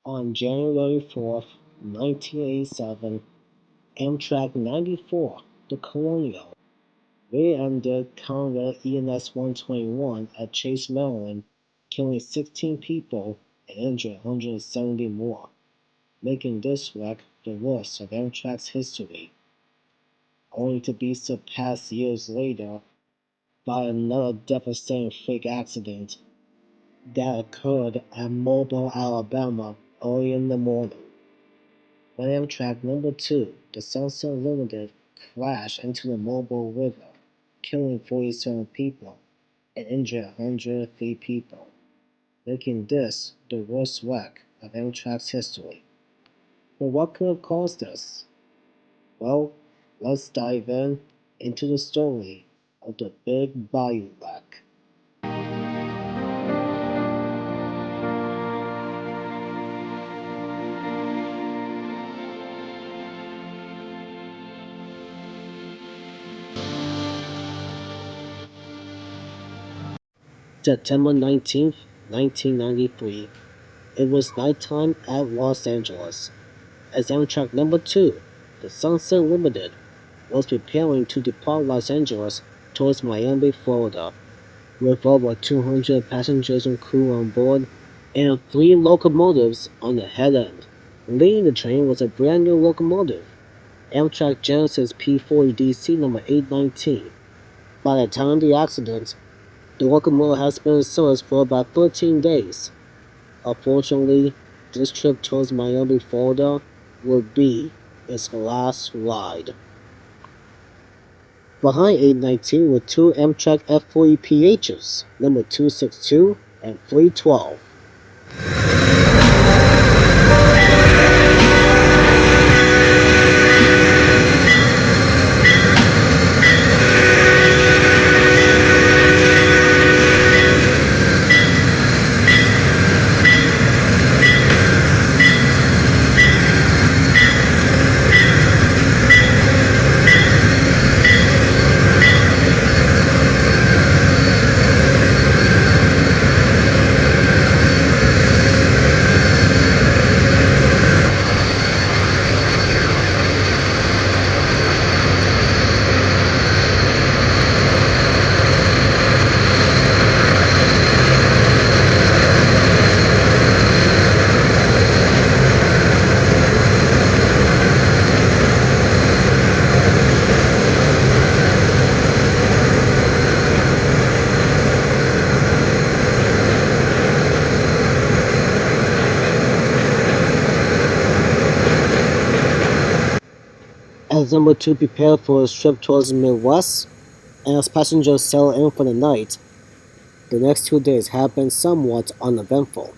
On January 4th, 1987, Amtrak 94, the Colonial, rear-ended Conrail ENS 121 at Chase, Maryland, killing 16 people and injuring 170 more, making this wreck the worst of Amtrak's history, only to be surpassed years later by another devastating freak accident that occurred at Mobile, Alabama early in the morning, when Amtrak number 2, the Sunset Limited, crashed into the Mobile River, killing 47 people and injuring 103 people, making this the worst wreck of Amtrak's history. But what could have caused this? Well, let's dive into the story of the Big Bayou Wreck. September 19th, 1993. It was nighttime at Los Angeles, as Amtrak number 2, the Sunset Limited, was preparing to depart Los Angeles towards Miami, Florida, with over 200 passengers and crew on board, and 3 locomotives on the head end. Leading the train was a brand new locomotive, Amtrak Genesis P40DC number 819. By the time of the accident, the locomotive has been in service for about 13 days. Unfortunately, this trip towards Miami, Florida would be its last ride. Behind 819 were 2 Amtrak F40PHs, number 262 and 312. As number 2 prepared for his trip towards the Midwest, and as passengers settled in for the night, the next 2 days have been somewhat uneventful.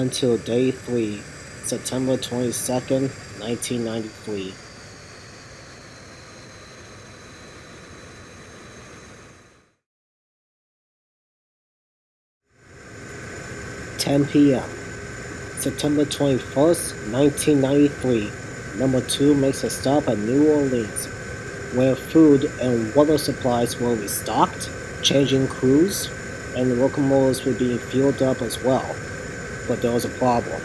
until Day 3, September 22nd, 1993. 10 p.m. September 21st, 1993. Number 2 makes a stop at New Orleans, where food and water supplies were restocked, changing crews, and the locomotives were being fueled up as well. But there was a problem.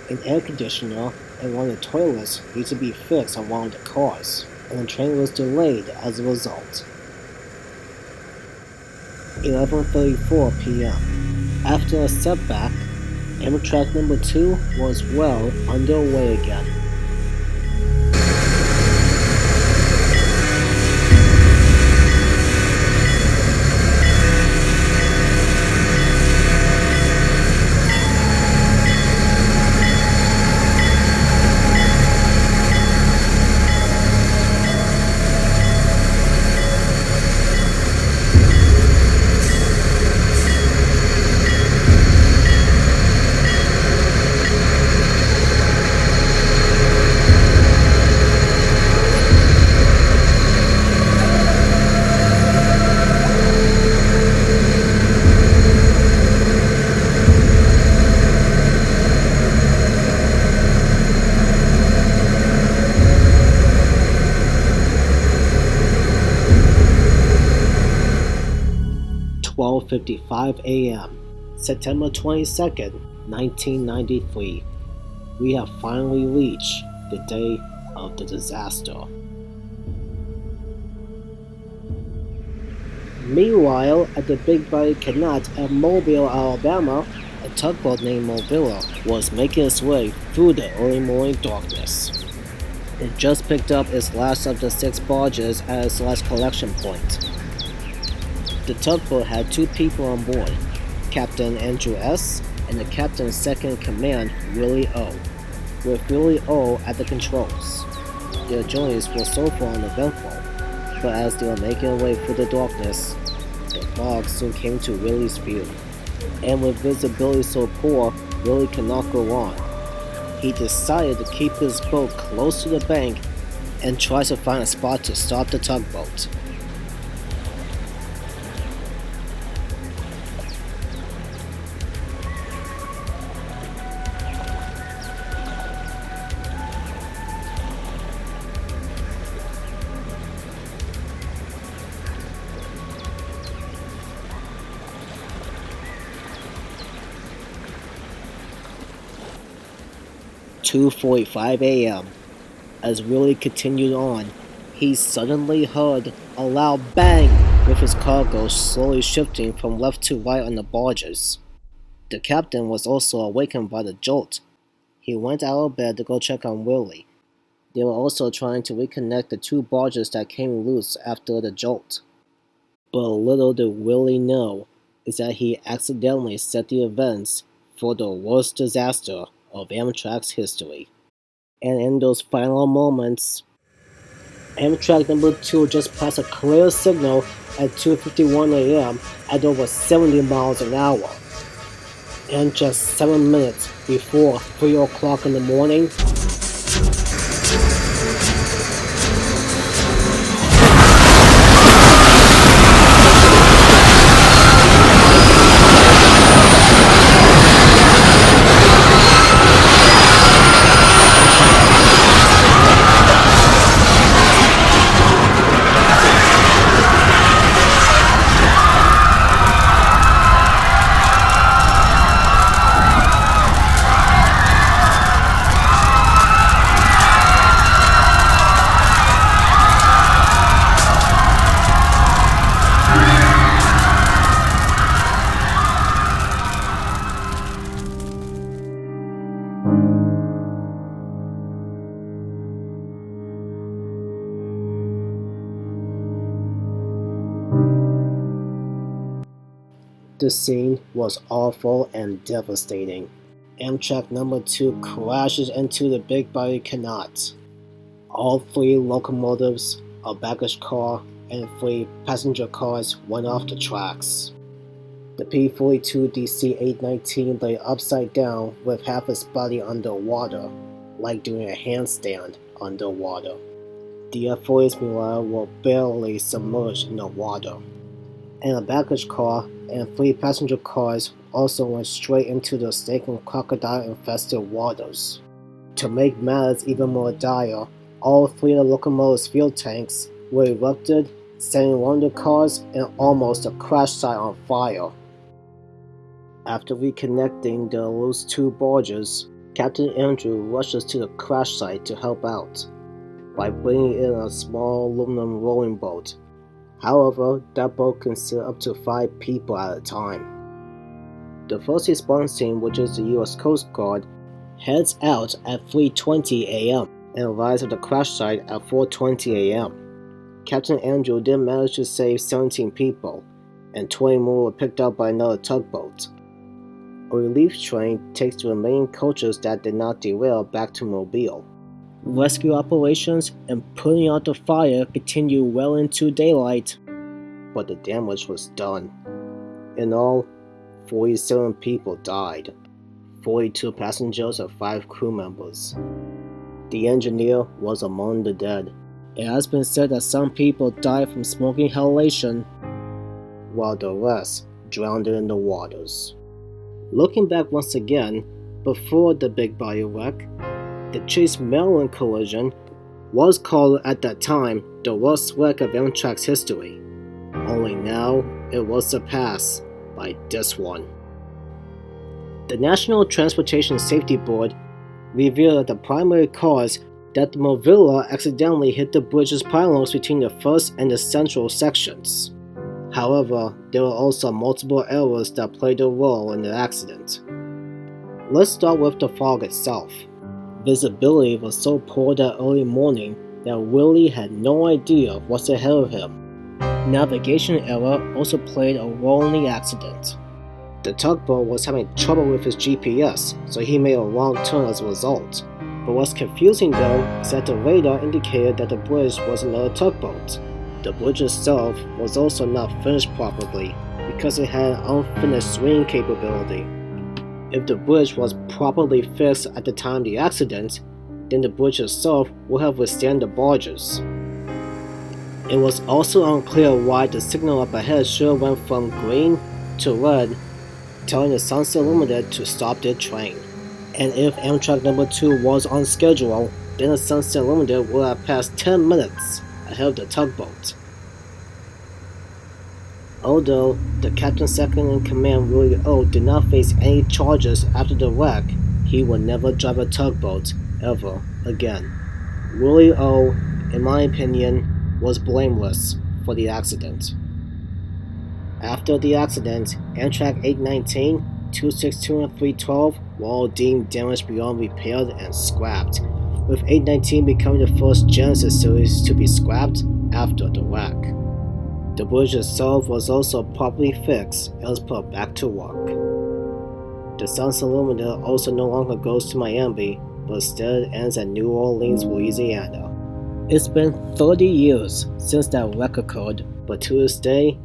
An air conditioner and one of the toilets needed to be fixed on one of the cars, and the train was delayed as a result. 11:34 p.m. After a setback, Amtrak number 2 was well underway again. "12:55 a.m. September 22nd, 1993. We have finally reached the day of the disaster." Meanwhile, at the Big Bayou Canal at Mobile, Alabama, a tugboat named Mobilla was making its way through the early morning darkness. It just picked up its last of the 6 barges at its last collection point. The tugboat had 2 people on board, Captain Andrew S. and the captain's second in command, Willie O., with Willie O. at the controls. Their journeys were so far uneventful, but as they were making their way through the darkness, the fog soon came to Willie's view, and with visibility so poor, Willie could not go on. He decided to keep his boat close to the bank and try to find a spot to stop the tugboat. "2:45 a.m. As Willie continued on, he suddenly heard a loud bang with his cargo slowly shifting from left to right on the barges. The captain was also awakened by the jolt. He went out of bed to go check on Willie. They were also trying to reconnect the 2 barges that came loose after the jolt. But little did Willie know is that he accidentally set the events for the worst disaster of Amtrak's history. And in those final moments, Amtrak number 2 just passed a clear signal at 2:51 a.m. at over 70 miles an hour. And just 7 minutes before 3 o'clock in the morning, the scene was awful and devastating. Amtrak number 2 crashes into the Big Bayou Canal. All 3 locomotives, a baggage car, and 3 passenger cars went off the tracks. The P-42DC-819 lay upside down with half its body underwater, like doing a handstand underwater. The F-40s meanwhile were barely submerged in the water. And a baggage car and 3 passenger cars also went straight into the snake and crocodile-infested waters. To make matters even more dire, all 3 of the locomotive's fuel tanks were erupted, setting one of the cars and almost a crash site on fire. After reconnecting the loose 2 barges, Captain Andrew rushes to the crash site to help out by bringing in a small aluminum rolling boat. However, that boat can sit up to 5 people at a time. The first response team, which is the US Coast Guard, heads out at 3:20 a.m. and arrives at the crash site at 4:20 a.m. Captain Andrew did manage to save 17 people, and 20 more were picked up by another tugboat. A relief train takes the remaining coaches that did not derail back to Mobile. Rescue operations and putting out the fire continued well into daylight, but the damage was done. In all, 47 people died, 42 passengers and 5 crew members. The engineer was among the dead. It has been said that some people died from smoke inhalation, while the rest drowned in the waters. Looking back once again, before the Big Bayou Wreck, the Chase Maryland collision was called at that time the worst wreck of Amtrak's history. Only now it was surpassed by this one. The National Transportation Safety Board revealed that the primary cause that the Movilla accidentally hit the bridge's pylons between the first and the central sections. However, there were also multiple errors that played a role in the accident. Let's start with the fog itself. Visibility was so poor that early morning that Willie had no idea what's ahead of him. Navigation error also played a role in the accident. The tugboat was having trouble with his GPS, so he made a wrong turn as a result. But what's confusing though is that the radar indicated that the bridge was another tugboat. The bridge itself was also not finished properly because it had an unfinished swing capability. If the bridge was properly fixed at the time of the accident, then the bridge itself would have withstood the barges. It was also unclear why the signal up ahead should have went from green to red, telling the Sunset Limited to stop their train. And if Amtrak number 2 was on schedule, then the Sunset Limited would have passed 10 minutes ahead of the tugboat. Although the captain second in command Willie O did not face any charges after the wreck, he would never drive a tugboat ever again. Willie O, in my opinion, was blameless for the accident. After the accident, Amtrak 819, 262 and 312 were all deemed damaged beyond repair and scrapped, with 819 becoming the first Genesis series to be scrapped after the wreck. The bridge itself was also properly fixed and was put back to work. The Sunset Limited also no longer goes to Miami, but instead ends at New Orleans, Louisiana. It's been 30 years since that wreck occurred, but to this day,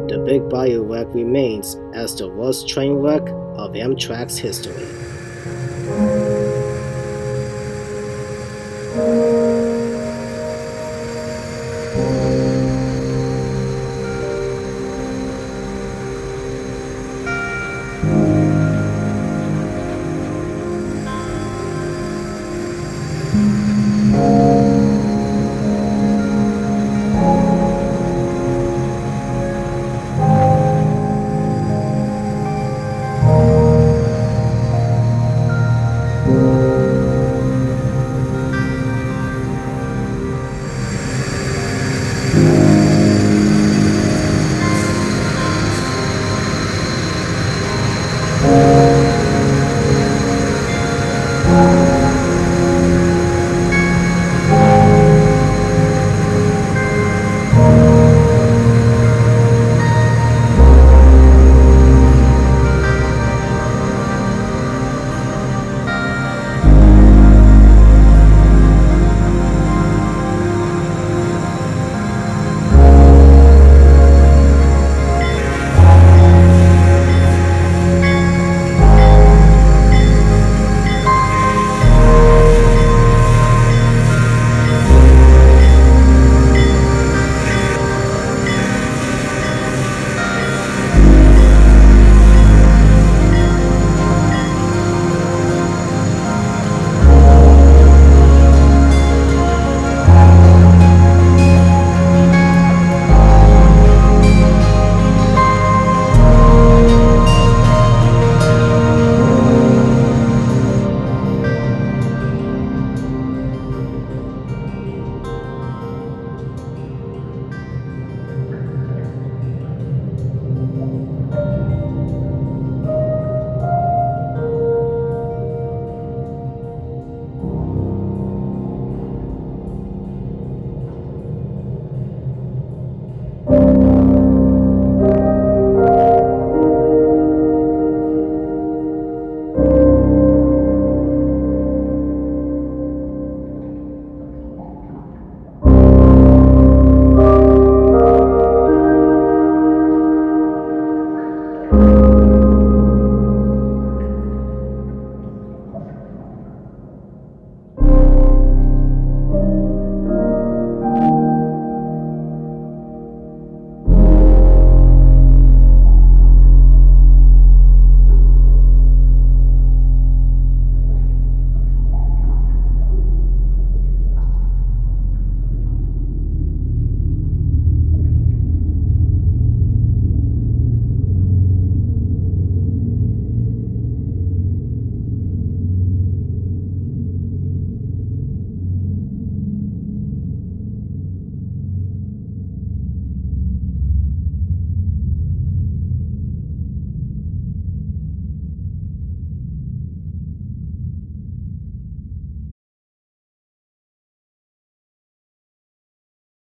the Big Bayou Wreck remains as the worst train wreck of Amtrak's history.